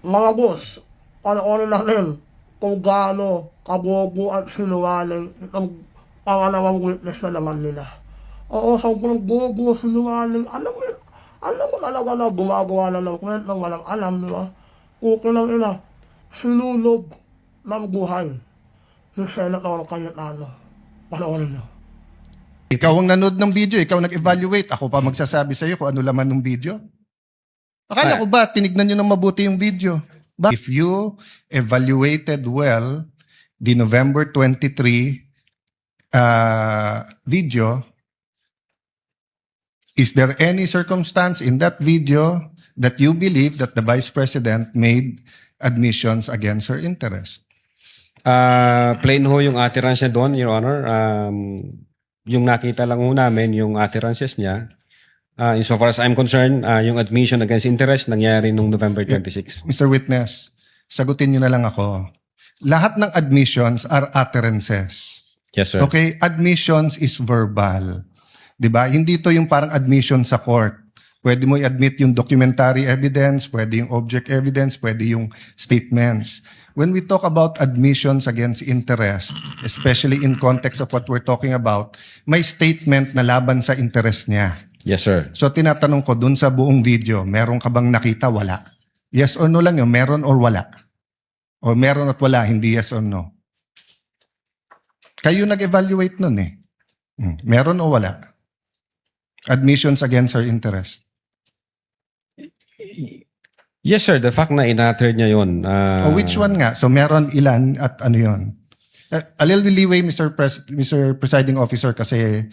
Mga boss, panoorin natin kung gaano kabobo at sinungaling itong pangalawang witness na naman nila. Oo, sobrang bobo, sinungaling. Alam mo talaga na gumagawa na ng kwento, walang alam, di ba? Kuko ng ina, sinulog ng buhay ni Senator Cayetano. Panoorin nyo. Ikaw ang nanood ng video, ikaw nag-evaluate. Ako pa magsasabi sa'yo kung ano laman ng video. Akala ko ba, tinignan nyo ng mabuti yung video. If you evaluated well the November 23 video, is there any circumstance in that video that you believe that the Vice President made admissions against her interest? Plain ho yung utterance niya doon, Your Honor. Yung nakita lang ho namin, yung utterances niya. Insofar as I'm concerned, yung admission against interest nangyari nung November 26. Mr. Witness, sagutin nyo na lang ako. Lahat ng admissions are utterances. Yes, sir. Okay? Admissions is verbal. 'Di ba? Hindi to yung parang admission sa court. Pwede mo i-admit yung documentary evidence, pwede yung object evidence, pwede yung statements. When we talk about admissions against interest, especially in context of what we're talking about, may statement na laban sa interest niya. Yes, sir. So tinatanong ko dun sa buong video, meron ka bang nakita? Wala. Yes or no lang yun, meron or wala. O meron at wala, hindi yes or no. Kayo nag-evaluate nun eh. Meron o wala? Admissions against her interest. Yes, sir. The fact na in-utter niya yun. O which one nga? So meron ilan at ano yun? A little leeway, Mr. Presiding Officer, kasi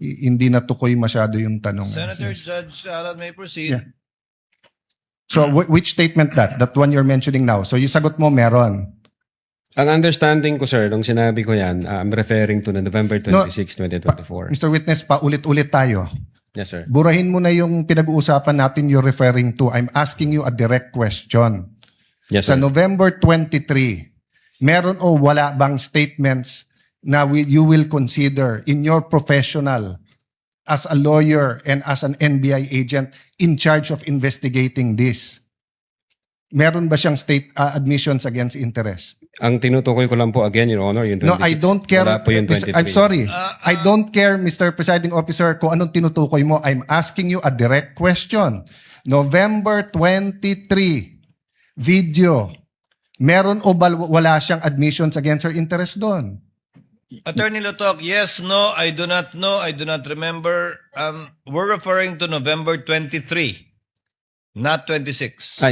hindi natukoy masyado yung tanong. Senator Judge Alan may proceed. Yeah. So which statement that? That one you're mentioning now. So yung sagot mo meron. Ang understanding ko, sir, nung sinabi ko yan, I'm referring to the November 26, 2024. Mr. Witness, paulit-ulit tayo. Yes, sir. Burahin mo na yung pinag-uusapan natin you're referring to. I'm asking you a direct question. Yes, Sa sir. November 23, meron o wala bang statements na you will consider in your professional as a lawyer and as an NBI agent in charge of investigating this? Meron ba siyang admissions against interest? Ang tinutukoy ko lang po again, Your Honor, yung 26. No, I don't care. Wala po yung 23. I'm sorry. I don't care, Mr. Presiding Officer, kung anong tinutukoy mo. I'm asking you a direct question. November 23 video. Meron o wala siyang admissions against her interest doon? Attorney Lutok, yes, no, I do not know, I do not remember. We're referring to November 23, not 26.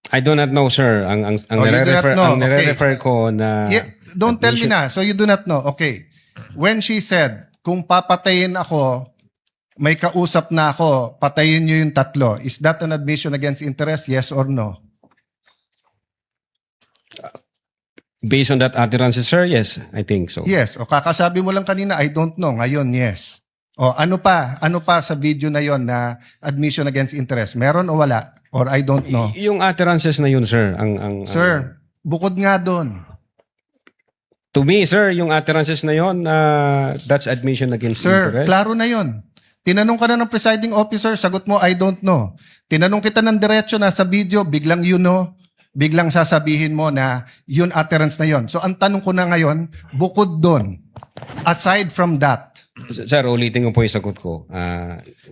I do not know, sir. Ang Oh, you do not nire-refer, know. ang nire-refer ko na... Yeah, don't tell me na. So you do not know. Okay. When she said, kung papatayin ako, may kausap na ako, patayin niyo yung tatlo. Is that an admission against interest? Yes or no? Based on that utterance, sir, yes, I think so. Yes. O kakasabi mo lang kanina, I don't know. Ngayon, yes. O ano pa? Ano pa sa video na yon na admission against interest? Meron o wala? Or I don't know? Yung utterances na yun, sir, Sir, bukod nga doon. to me, sir, yung utterances na yun, that's admission against Sir, interest. klaro na yon. Tinanong ka na ng presiding officer, sagot mo, I don't know. Tinanong kita ng diretso na sa video, biglang you know, biglang sasabihin mo na yun utterance na yon. So ang tanong ko na ngayon, bukod doon, aside from that, Sir, ulitin ko po yung sagot ko.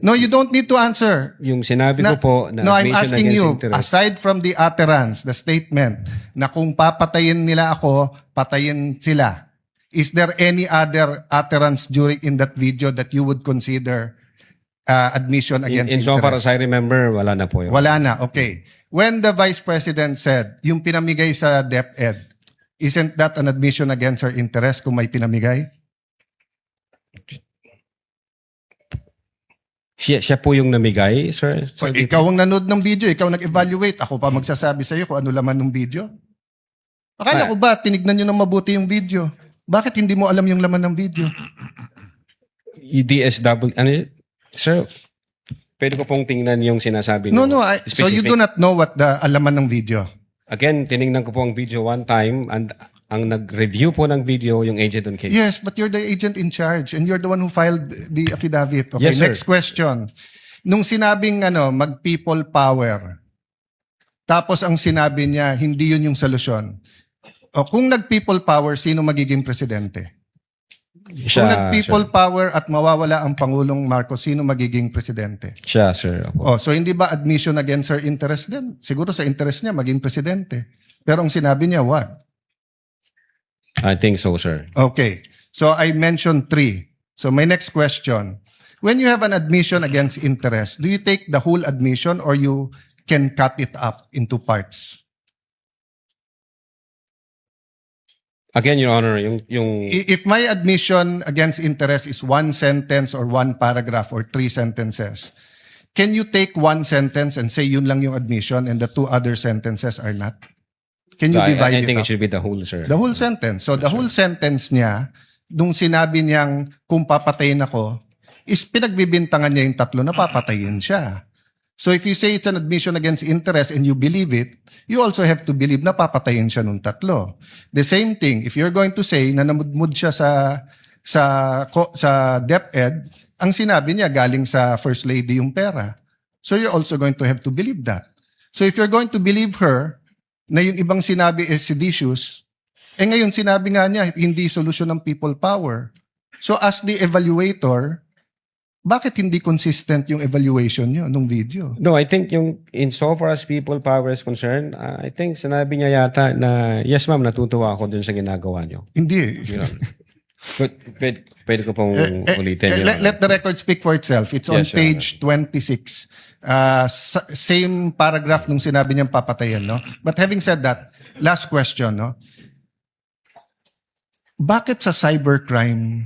no, you don't need to answer. Yung sinabi ko po na No, I'm admission asking against you, interest. aside from the utterance, the statement, na kung papatayin nila ako, patayin sila, is there any other utterance during in that video that you would consider admission against In so far interest? as I remember, wala na po yun. Wala na, okay. When the Vice President said, yung pinamigay sa DepEd, isn't that an admission against her interest kung may pinamigay? Siya po yung namigay, sir? So, ikaw ang nanood ng video, ikaw nag-evaluate, ako pa magsasabi sa iyo kung ano laman ng video? Akala ko ba, tinignan nyo ng mabuti yung video? Bakit hindi mo alam yung laman ng video? DSW, sir, pwede ko pong tingnan yung sinasabi No, niyo. so you do not know what the alaman ng video? Again, tinignan ko po ang video one time and ang nag-review po ng video yung agent on case. Yes, but you're the agent in charge and you're the one who filed the affidavit. Okay, Yes, sir. next question. Nung sinabing mag-people power, Tapos ang sinabi niya, hindi yun yung solusyon. O kung nag-people power, sino magiging presidente? Kung nag-people power at mawawala ang Pangulong Marcos, sino magiging presidente? Siya, sir. Opo. Oh, so hindi ba admission against her interest din? Siguro sa interest niya maging presidente. Pero ang sinabi niya, wag. I think so, sir. Okay. So I mentioned 3. So my next question, when you have an admission against interest, do you take the whole admission or you can cut it up into parts? Again, Your Honor, yung If my admission against interest is 1 sentence or 1 paragraph or 3 sentences, can you take 1 sentence and say yun lang yung admission and the 2 other sentences are not? Can you divide I it think up? it should be the whole, sir. The whole sentence. So the whole sentence niya, nung sinabi niyang kung papatayin ako, is pinagbibintangan niya yung 3 na papatayin siya. So if you say it's an admission against interest and you believe it, you also have to believe na papatayin siya nung 3. The same thing, if you're going to say na namudmud siya sa DepEd, ang sinabi niya galing sa First Lady yung pera. So you're also going to have to believe that. So if you're going to believe her na yung ibang sinabi is seditious, ngayon sinabi nga niya hindi solusyon ng people power. So as the evaluator, bakit hindi consistent yung evaluation niyo nung video? No, I think yung insofar as people power is concerned, I think sinabi niya yata na, yes ma'am, natutuwa ako dun sa ginagawa niyo. Hindi. Your Honor. Pwede ko pong ulitin. Your Honor. Let the record speak for itself. It's on Yes, Your page 26. Same paragraph nung sinabi niyang papatayan, no? But having said that, last question, no? Bakit sa cybercrime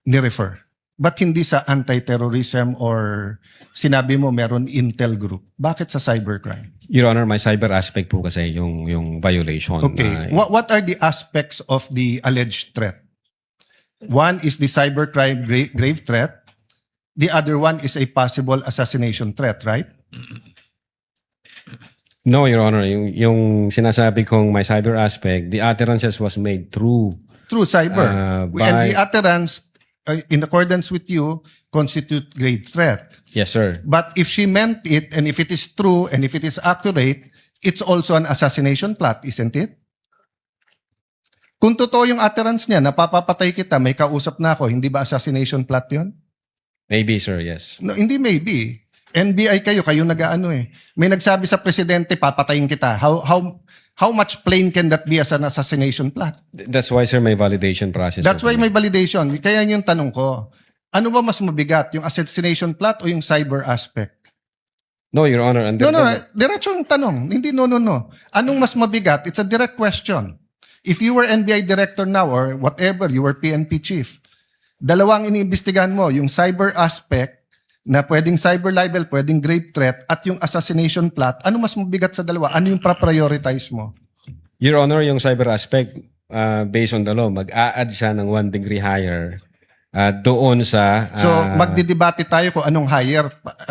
ni-refer? Ba't hindi sa anti-terrorism or sinabi mo meron intel group? Bakit sa cybercrime? Your Honor, my cyber aspect po kasi yung violation. Okay. What are the aspects of the alleged threat? One is the cybercrime grave threat. The other one is a possible assassination threat, right? No, Your Honor, yung sinasabi kong my cyber aspect, the utterances was made through Through cyber. And by- the utterance, in accordance with you, constitute grave threat. Yes, sir. But if she meant it, and if it is true, and if it is accurate, it's also an assassination plot, isn't it? Kung totoo yung utterance niya, napapapatay kita, may kausap na ako, hindi ba assassination plot yun? Maybe, sir, yes. No, hindi maybe. NBI kayo nag-aano eh. May nagsabi sa presidente, papatayin kita. How much plain can that be as an assassination plot? That's why, sir, may validation process. That's sir. why may validation. Kaya yung tanong ko, ano ba mas mabigat, yung assassination plot o yung cyber aspect? No, Your Honor. No, diretso yung tanong. Hindi no. Anong mas mabigat? It's a direct question. If you were NBI director now or whatever, you were PNP chief, dalawang iniimbestigahan mo, yung cyber aspect na pwedeng cyber libel, pwedeng grave threat, at yung assassination plot, ano mas mabigat sa dalawa? Ano yung prioritize mo? Your Honor, yung cyber aspect, based on the law, mag-a-add siya ng 1 degree higher doon sa... So, magdidebate tayo kung anong higher,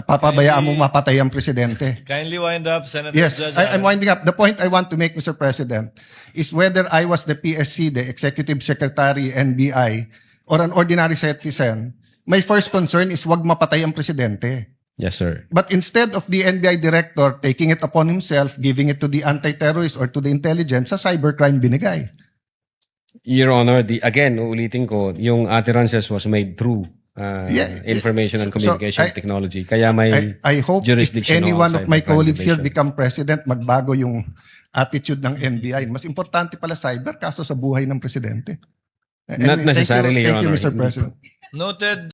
papabayaan mong mapatay ang presidente. Kindly wind up, Senator Yes, Judge. I'm winding up. The point I want to make, Mr. President, is whether I was the PSC, the Executive Secretary, NBI, or an ordinary citizen, my first concern is wag mapatay ang presidente. Yes, sir. But instead of the NBI director taking it upon himself, giving it to the anti-terrorist or to the intelligence, sa cybercrime binigay. Your Honor, again, uulitin ko, yung utterances was made through information and So, communication technology. Kaya may I hope if jurisdiction any on one of my cybercrime colleagues here division. become president, magbago yung attitude ng NBI. Mas importante pala cyber kaso sa buhay ng presidente. Not necessarily, Your Thank you, Honor. Mr. President. Noted.